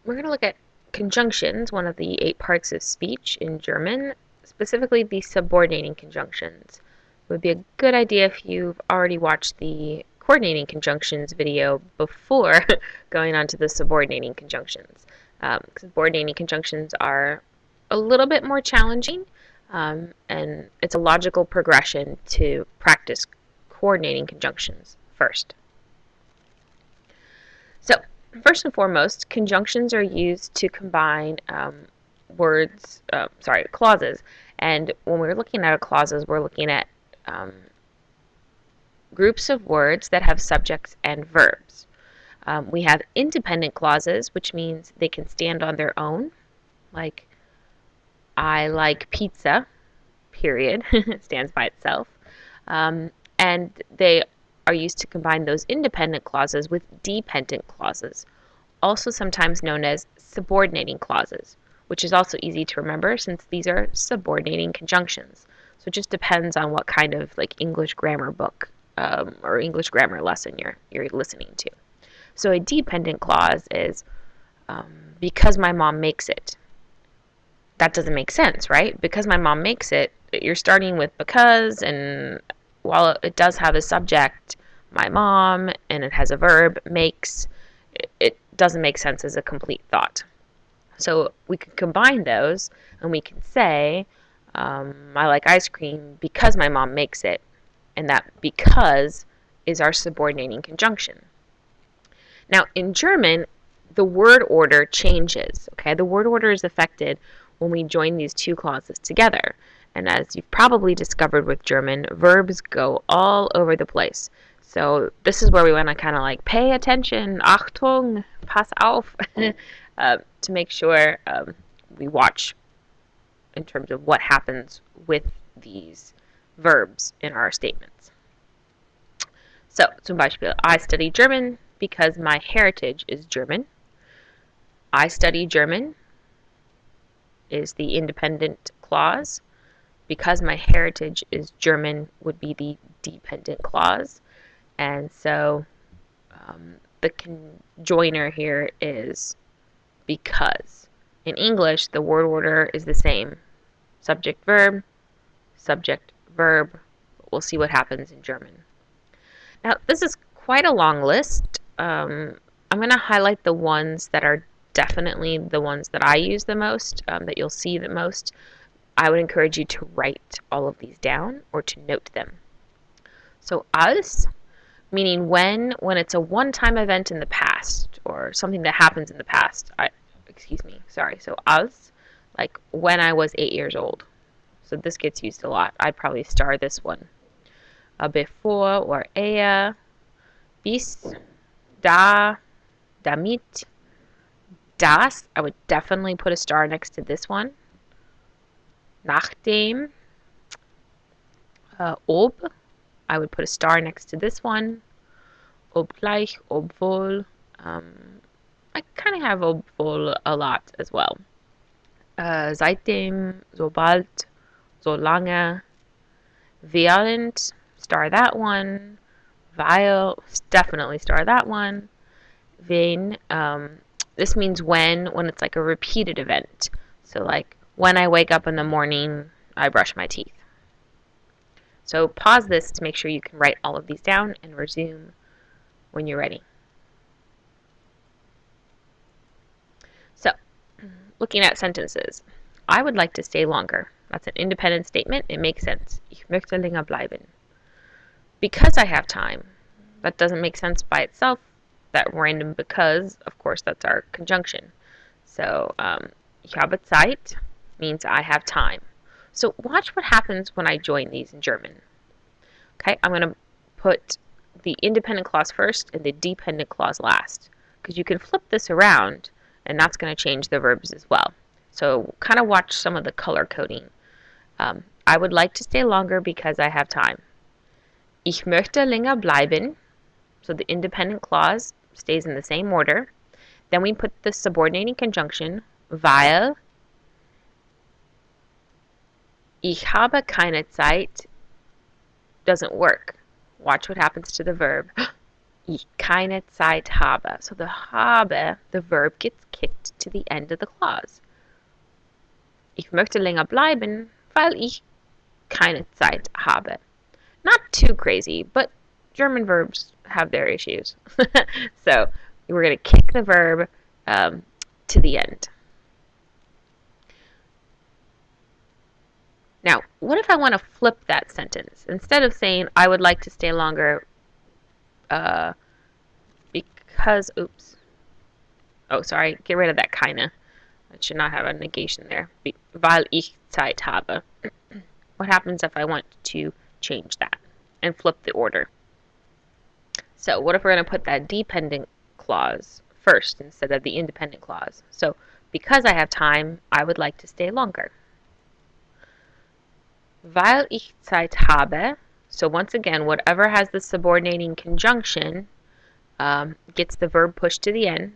we're going to look at conjunctions, one of the 8 parts of speech in German, specifically the subordinating conjunctions. It would be a good idea if you've already watched the coordinating conjunctions video before going on to the subordinating conjunctions. Subordinating conjunctions are a little bit more challenging, and it's a logical progression to practice coordinating conjunctions first. So, first and foremost, conjunctions are used to combine clauses. And when we're looking at clauses, we're looking at groups of words that have subjects and verbs. We have independent clauses, which means they can stand on their own, like I like pizza, period, it stands by itself. And they are used to combine those independent clauses with dependent clauses, also sometimes known as subordinating clauses, which is also easy to remember since these are subordinating conjunctions. So it just depends on what kind of English grammar book or English grammar lesson you're listening to. So a dependent clause is because my mom makes it. That doesn't make sense, right? Because my mom makes it, you're starting with because, and while it does have a subject, my mom, and it has a verb, makes, it doesn't make sense as a complete thought. So we can combine those, and we can say, I like ice cream because my mom makes it, and that because is our subordinating conjunction. Now, in German, the word order changes, okay? The word order is affected when we join these two clauses together. And as you've probably discovered with German, verbs go all over the place. So this is where we want to kind of pay attention, Achtung, pass auf, to make sure we watch in terms of what happens with these verbs in our statements. So, zum Beispiel, I study German because my heritage is German. I study German is the independent clause. Because my heritage is German would be the dependent clause. And so the conjoiner here is because. In English, the word order is the same. Subject, verb, subject, verb. We'll see what happens in German. Now, this is quite a long list. I'm going to highlight the ones that are definitely the ones that I use the most, that you'll see the most. I would encourage you to write all of these down or to note them. So als, meaning when it's a one-time event in the past or something that happens in the past. So als, like when I was 8 years old. So this gets used a lot. I'd probably star this one. Before or eher, bis, da, damit, das. I would definitely put a star next to this one. Nachdem, ob, I would put a star next to this one. Obgleich, obwohl, I kind of have obwohl a lot as well. Seitdem, sobald, solange, während, star that one. Weil, definitely star that one. Wen, this means when it's like a repeated event. So like when I wake up in the morning, I brush my teeth. So pause this to make sure you can write all of these down and resume when you're ready. So, looking at sentences. I would like to stay longer. That's an independent statement. It makes sense. Ich möchte länger bleiben. Because I have time. That doesn't make sense by itself. That random because, of course, that's our conjunction. So, ich habe Zeit means I have time. So watch what happens when I join these in German. Okay, I'm going to put the independent clause first and the dependent clause last, because you can flip this around and that's going to change the verbs as well. So kind of watch some of the color coding. I would like to stay longer because I have time. Ich möchte länger bleiben. So the independent clause stays in the same order. Then we put the subordinating conjunction, weil. Ich habe keine Zeit doesn't work. Watch what happens to the verb. Ich keine Zeit habe. So the habe, the verb, gets kicked to the end of the clause. Ich möchte länger bleiben, weil ich keine Zeit habe. Not too crazy, but German verbs have their issues. So we're going to kick the verb to the end. Now, what if I want to flip that sentence? Instead of saying, I would like to stay longer because, oops. Oh, sorry, get rid of that keine. That should not have a negation there. Weil ich Zeit habe. What happens if I want to change that and flip the order? So what if we're going to put that dependent clause first instead of the independent clause? So because I have time, I would like to stay longer. Weil ich Zeit habe. So once again, whatever has the subordinating conjunction gets the verb pushed to the end.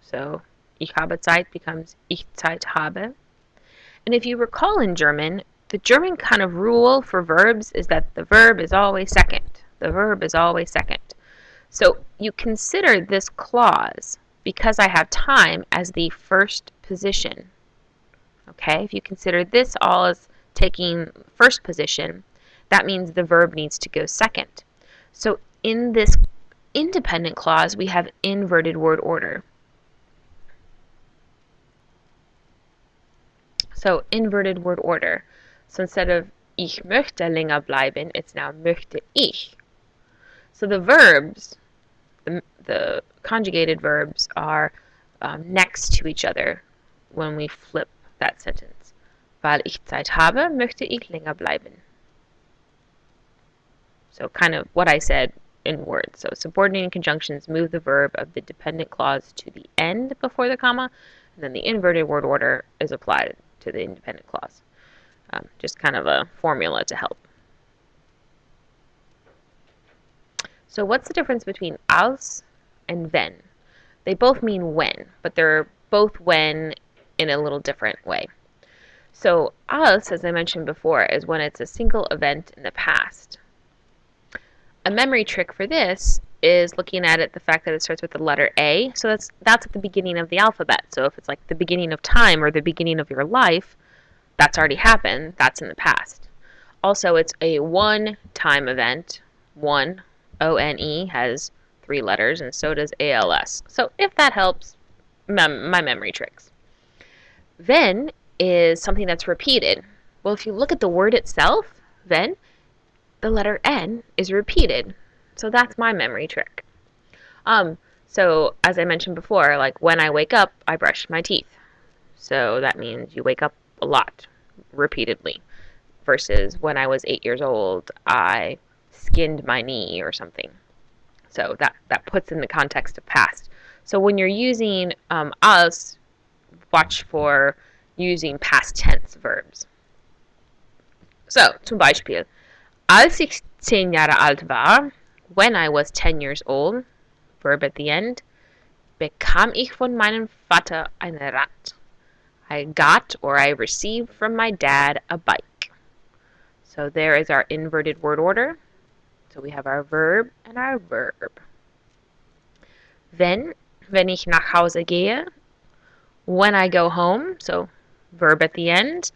So ich habe Zeit becomes ich Zeit habe. And if you recall in German, the German kind of rule for verbs is that the verb is always second. The verb is always second. So you consider this clause, because I have time, as the first position. Okay, if you consider this all as taking first position, that means the verb needs to go second. So in this independent clause, we have inverted word order. So inverted word order. So instead of ich möchte länger bleiben, it's now möchte ich. So the verbs, the conjugated verbs, are next to each other when we flip that sentence. Weil ich Zeit habe, möchte ich länger bleiben. So kind of what I said in words. So subordinating conjunctions move the verb of the dependent clause to the end before the comma, and then the inverted word order is applied to the independent clause. Just kind of a formula to help. So what's the difference between als and wenn? They both mean when, but they're both when in a little different way. So als, as I mentioned before, is when it's a single event in the past. A memory trick for this is looking at it, the fact that it starts with the letter A. So that's at the beginning of the alphabet. So if it's like the beginning of time or the beginning of your life, that's already happened. That's in the past. Also, it's a one-time event. One, O-N-E, has 3 letters, and so does A-L-S. So if that helps, my memory tricks. Wenn is something that's repeated. Well, if you look at the word itself, wenn, the letter N is repeated. So that's my memory trick. So as I mentioned before, like when I wake up, I brush my teeth. So that means you wake up a lot, repeatedly. Versus when I was 8 years old, I skinned my knee or something. So that puts in the context of past. So when you're using als, watch for using past tense verbs. So, zum Beispiel, als ich 10 Jahre alt war, when I was 10 years old, verb at the end, bekam ich von meinem Vater ein Rad. I got or I received from my dad a bike. So there is our inverted word order. So we have our verb and our verb. Wenn ich nach Hause gehe, when I go home, so verb at the end,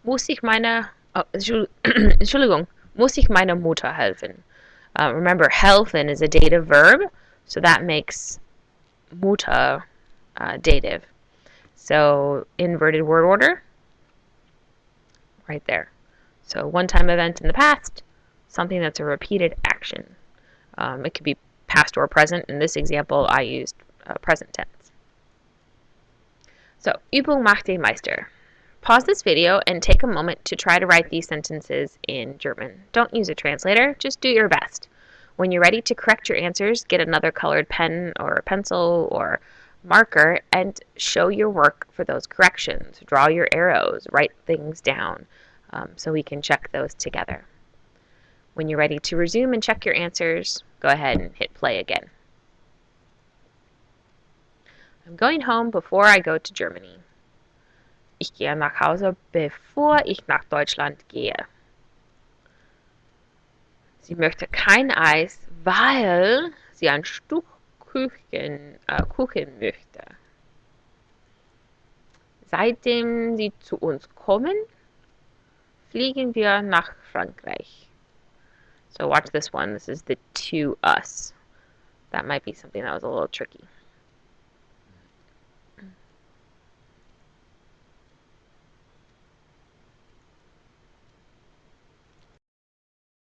muss ich meine, Entschuldigung, muss ich meiner Mutter helfen. Remember, helfen is a dative verb, so that makes Mutter dative. So inverted word order, right there. So one-time event in the past, something that's a repeated action. It could be past or present. In this example, I used present tense. So, Übung macht den Meister. Pause this video and take a moment to try to write these sentences in German. Don't use a translator, just do your best. When you're ready to correct your answers, get another colored pen or pencil or marker and show your work for those corrections. Draw your arrows, write things down so we can check those together. When you're ready to resume and check your answers, go ahead and hit play again. I'm going home before I go to Germany. Ich gehe nach Hause, bevor ich nach Deutschland gehe. Sie möchte kein Eis, weil sie ein Stück Kuchen möchte. Seitdem sie zu uns kommen, fliegen wir nach Frankreich. So watch this one. This is the to us. That might be something that was a little tricky.